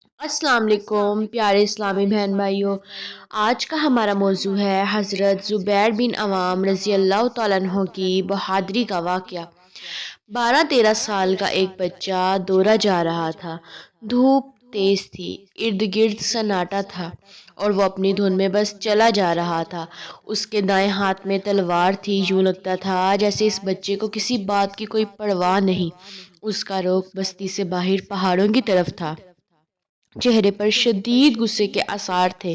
السلام علیکم پیارے اسلامی بہن بھائیوں۔ آج کا ہمارا موضوع ہے حضرت زبیر بن عوام رضی اللہ تعالیٰ عنہ کی بہادری کا واقعہ۔ 12-13 سال کا ایک بچہ دورہ جا رہا تھا۔ دھوپ تیز تھی، ارد گرد سناٹا تھا اور وہ اپنی دھن میں بس چلا جا رہا تھا۔ اس کے دائیں ہاتھ میں تلوار تھی، یوں لگتا تھا جیسے اس بچے کو کسی بات کی کوئی پرواہ نہیں۔ اس کا رخ بستی سے باہر پہاڑوں کی طرف تھا۔ چہرے پر شدید غصے کے آثار تھے۔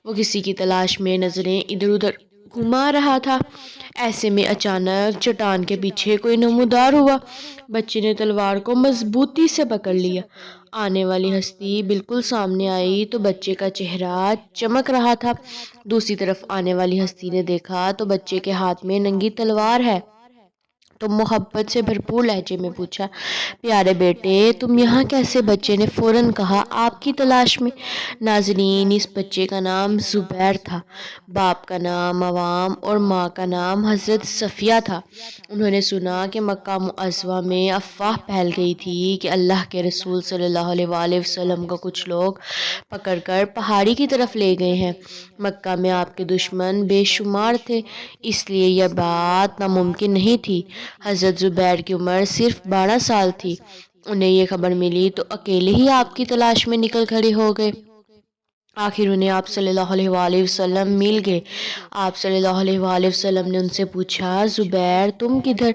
وہ کسی کی تلاش میں نظریں ادھر ادھر گھما رہا تھا۔ ایسے میں اچانک چٹان کے پیچھے کوئی نمودار ہوا۔ بچے نے تلوار کو مضبوطی سے پکڑ لیا۔ آنے والی ہستی بالکل سامنے آئی تو بچے کا چہرہ چمک رہا تھا۔ دوسری طرف آنے والی ہستی نے دیکھا تو بچے کے ہاتھ میں ننگی تلوار ہے تو محبت سے بھرپور لہجے میں پوچھا، پیارے بیٹے تم یہاں کیسے؟ بچے نے فوراً کہا، آپ کی تلاش میں۔ ناظرین، اس بچے کا نام زبیر تھا۔ باپ کا نام عوام اور ماں کا نام حضرت صفیہ تھا۔ انہوں نے سنا کہ مکہ معظمہ میں افواہ پھیل گئی تھی کہ اللہ کے رسول صلی اللہ علیہ وآلہ وسلم کو کچھ لوگ پکڑ کر پہاڑی کی طرف لے گئے ہیں۔ مکہ میں آپ کے دشمن بے شمار تھے، اس لیے یہ بات ناممکن نہیں تھی۔ حضرت زبیر کی عمر صرف 12 سال تھی۔ انہیں یہ خبر ملی تو اکیلے ہی آپ کی تلاش میں نکل کھڑے ہو گئے۔ آخر انہیں آپ صلی اللہ علیہ وآلہ وسلم مل گئے۔ آپ صلی اللہ علیہ وآلہ وسلم نے ان سے پوچھا، زبیر تم کدھر؟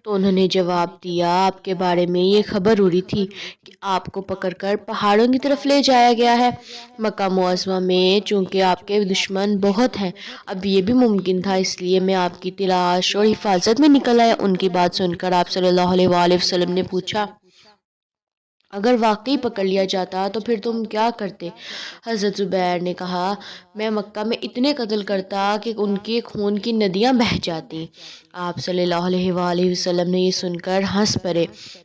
تو انہوں نے جواب دیا، آپ کے بارے میں یہ خبر اڑی تھی کہ آپ کو پکڑ کر پہاڑوں کی طرف لے جایا گیا ہے۔ مکہ معظمہ میں چونکہ آپ کے دشمن بہت ہیں، اب یہ بھی ممکن تھا، اس لیے میں آپ کی تلاش اور حفاظت میں نکل آیا۔ ان کی بات سن کر آپ صلی اللہ علیہ وآلہ وسلم نے پوچھا، اگر واقعی پکڑ لیا جاتا تو پھر تم کیا کرتے؟ حضرت زبیر نے کہا، میں مکہ میں اتنے قتل کرتا کہ ان کے خون کی ندیاں بہہ جاتی۔ آپ صلی اللہ علیہ وآلہ وسلم نے یہ سن کر ہنس پڑے۔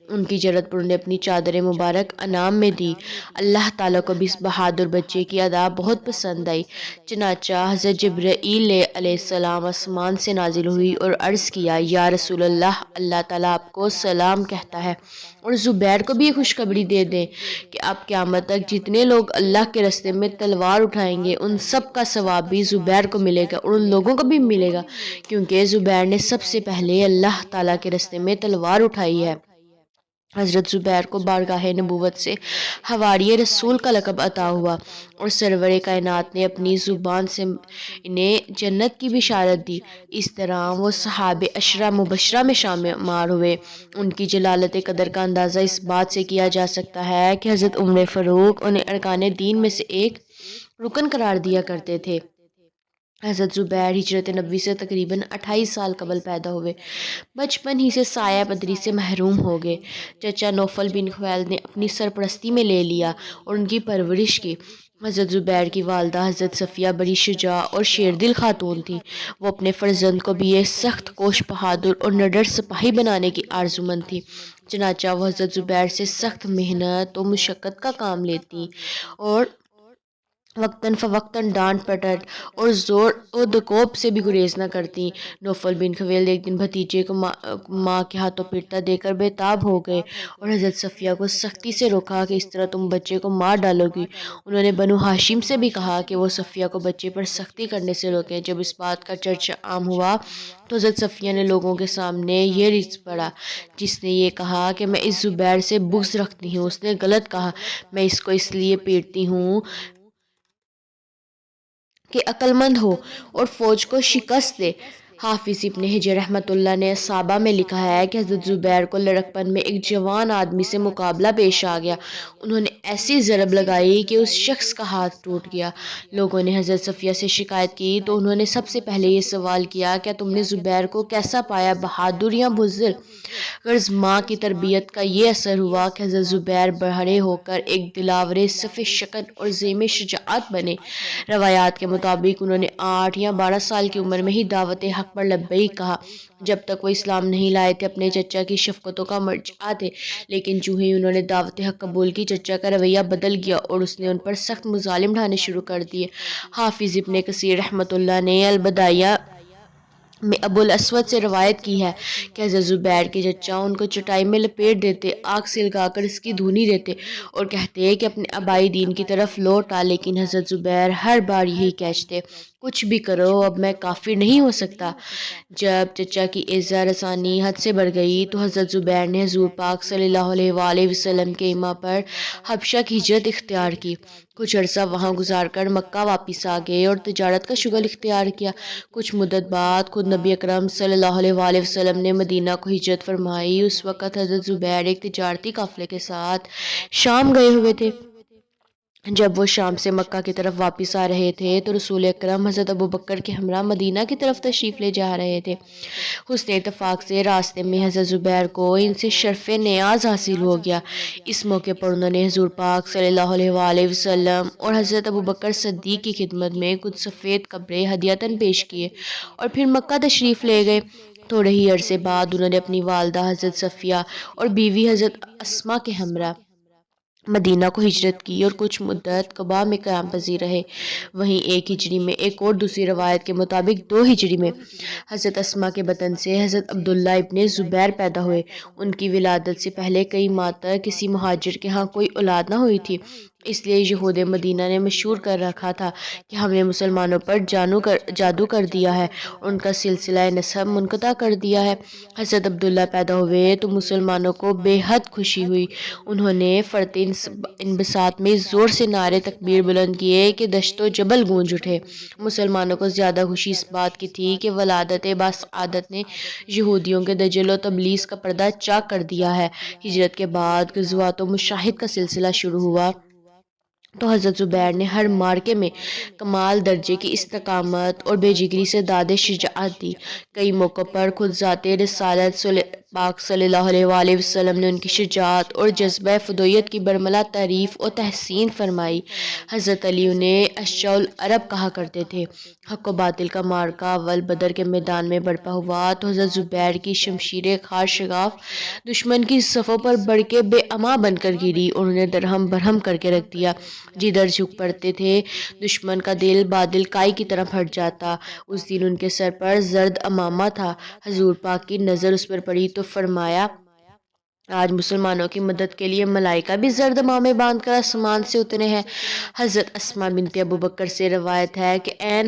ان کی جرأت پر انہیں اپنی چادر مبارک انعام میں دی۔ اللہ تعالیٰ کو بھی اس بہادر بچے کی ادا بہت پسند آئی۔ چنانچہ حضرت جبرائیل علیہ السلام آسمان سے نازل ہوئی اور عرض کیا، یا رسول اللہ، اللہ تعالیٰ آپ کو سلام کہتا ہے اور زبیر کو بھی یہ خوشخبری دے دیں کہ اب قیامت تک جتنے لوگ اللہ کے راستے میں تلوار اٹھائیں گے ان سب کا ثواب بھی زبیر کو ملے گا اور ان لوگوں کو بھی ملے گا، کیونکہ زبیر نے سب سے پہلے اللہ تعالیٰ کے راستے میں تلوار اٹھائی ہے۔ حضرت زبیر کو بارگاہ نبوت سے حواری رسول کا لقب عطا ہوا اور سرور کائنات نے اپنی زبان سے انہیں جنت کی بشارت دی۔ اس طرح وہ صحابہ عشرہ مبشرہ میں شمار ہوئے۔ ان کی جلالت قدر کا اندازہ اس بات سے کیا جا سکتا ہے کہ حضرت عمر فاروق انہیں ارکان دین میں سے ایک رکن قرار دیا کرتے تھے۔ حضرت زبیر ہجرت نبوی سے تقریباً 28 سال قبل پیدا ہوئے۔ بچپن ہی سے سایہ پدری سے محروم ہو گئے۔ چچا نوفل بن خویلد نے اپنی سرپرستی میں لے لیا اور ان کی پرورش کی۔ حضرت زبیر کی والدہ حضرت صفیہ بڑی شجاع اور شیردل خاتون تھیں۔ وہ اپنے فرزند کو بھی ایک سخت کوش، بہادر اور نڈر سپاہی بنانے کی آرزومند تھیں۔ چنانچہ وہ حضرت زبیر سے سخت محنت و مشقت کا کام لیتی اور وقتاً فوقتاً ڈانٹ پٹر اور زور و دکوب سے بھی گریز نہ کرتی۔ نوفل بن خویلد ایک دن بھتیجے کو ماں کے ہاتھوں پیٹتا دیکھ کر بے تاب ہو گئے اور حضرت صفیہ کو سختی سے روکا کہ اس طرح تم بچے کو مار ڈالو گی۔ انہوں نے بنو ہاشم سے بھی کہا کہ وہ صفیہ کو بچے پر سختی کرنے سے روکیں۔ جب اس بات کا چرچا عام ہوا تو حضرت صفیہ نے لوگوں کے سامنے یہ رچ پڑا، جس نے یہ کہا کہ میں اس زبیر سے بغض رکھتی ہوں، اس نے غلط کہا، میں اس کو اس لیے پیٹتی ہوں کہ عقل مند ہو اور فوج کو شکست دے۔ حافظ ابن حجر رحمۃ اللہ نے اصابہ میں لکھا ہے کہ حضرت زبیر کو لڑکپن میں ایک جوان آدمی سے مقابلہ پیش آ گیا۔ انہوں نے ایسی ضرب لگائی کہ اس شخص کا ہاتھ ٹوٹ گیا۔ لوگوں نے حضرت صفیہ سے شکایت کی تو انہوں نے سب سے پہلے یہ سوال کیا، کیا تم نے زبیر کو کیسا پایا، بہادر یا بزدل؟ غرض ماں کی تربیت کا یہ اثر ہوا کہ حضرت زبیر بڑے ہو کر ایک دلاور صف شکن اور عظیم شجاعت بنے۔ روایات کے مطابق انہوں نے 8 یا 12 سال کی عمر میں ہی دعوت حق پر لبیک کہا۔ جب تک وہ اسلام نہیں لائے تھے اپنے چچا کی شفقتوں کا مرجع تھے، لیکن جو ہی انہوں نے دعوت حق قبول کی چچا کا رویہ بدل گیا اور اس نے ان پر سخت مظالم ڈھانے شروع کر دیے۔ حافظ ابن کثیر رحمۃ اللہ نے البدایہ میں ابو الاسود سے روایت کی ہے کہ حضرت زبیر کے چچا ان کو چٹائی میں لپیٹ دیتے، آگ سے لگا کر اس کی دھونی دیتے اور کہتے کہ اپنے آبائی دین کی طرف لوٹ آ، لیکن حضرت زبیر ہر بار یہی کہتے، کچھ بھی کرو اب میں کافر نہیں ہو سکتا۔ جب چچا کی اعزا رسانی حد سے بڑھ گئی تو حضرت زبیر نے حضور پاک صلی اللہ علیہ وآلہ وسلم کے ایما پر حبشہ کی ہجرت اختیار کی۔ کچھ عرصہ وہاں گزار کر مکہ واپس آ گئے اور تجارت کا شغل اختیار کیا۔ کچھ مدت بعد خود نبی اکرم صلی اللہ علیہ وآلہ وسلم نے مدینہ کو ہجرت فرمائی۔ اس وقت حضرت زبیر ایک تجارتی قافلے کے ساتھ شام گئے ہوئے تھے۔ جب وہ شام سے مکہ کی طرف واپس آ رہے تھے تو رسول اکرم حضرت ابوبکر کے ہمراہ مدینہ کی طرف تشریف لے جا رہے تھے۔ حسن اتفاق سے راستے میں حضرت زبیر کو ان سے شرف نیاز حاصل ہو گیا۔ اس موقع پر انہوں نے حضور پاک صلی اللہ علیہ وآلہ وسلم اور حضرت ابوبکر صدیق کی خدمت میں کچھ سفید کپڑے ہدیۃً پیش کیے اور پھر مکہ تشریف لے گئے۔ تھوڑے ہی عرصے بعد انہوں نے اپنی والدہ حضرت صفیہ اور بیوی حضرت اسما کے ہمراہ مدینہ کو ہجرت کی اور کچھ مدت قباء میں قیام پذیر رہے۔ وہیں 1 ہجری میں ایک اور دوسری روایت کے مطابق 2 ہجری میں حضرت اسما کے بطن سے حضرت عبداللہ ابن زبیر پیدا ہوئے۔ ان کی ولادت سے پہلے کئی ماہ تک کسی مہاجر کے ہاں کوئی اولاد نہ ہوئی تھی، اس لیے یہود مدینہ نے مشہور کر رکھا تھا کہ ہم نے مسلمانوں پر جادو کر دیا ہے اور ان کا سلسلہ نسب منقطع کر دیا ہے۔ حضرت عبداللہ پیدا ہوئے تو مسلمانوں کو بے حد خوشی ہوئی۔ انہوں نے فرط انبساط میں زور سے نعرے تکبیر بلند کیے کہ دشت و جبل گونج اٹھے۔ مسلمانوں کو زیادہ خوشی اس بات کی تھی کہ ولادت باسعادت نے یہودیوں کے دجل و تبلیس کا پردہ چاک کر دیا ہے۔ ہجرت کے بعد غزوات و مشاہد کا سلسلہ شروع ہوا تو حضرت زبیر نے ہر معرکے میں کمال درجے کی استقامت اور بے جگری سے داد شجاعت دی۔ کئی موقعوں پر خود ذات رسالت پاک صلی اللہ علیہ وآلہ وسلم نے ان کی شجاعت اور جذبہ فدیت کی برملا تعریف و تحسین فرمائی۔ حضرت علی انہیں اشجع العرب کہا کرتے تھے۔ حق و باطل کا معرکہ اول بدر کے میدان میں برپا ہوا تو حضرت زبیر کی شمشیر خار شگاف دشمن کی صفوں پر بڑھ کے بے امان بن کر گری اور انہیں درہم برہم کر کے رکھ دیا۔ جدھر جھک پڑتے تھے دشمن کا دل بادل کائی کی طرح پھٹ جاتا۔ اس دن ان کے سر پر زرد عمامہ تھا۔ حضور پاک کی نظر اس پر پڑی تو فرمایا، آج مسلمانوں کی مدد کے لیے ملائکہ بھی زرد عمامے باندھ کر آسمان سے اترے ہیں۔ حضرت اسما بنت ابوبکر سے روایت ہے کہ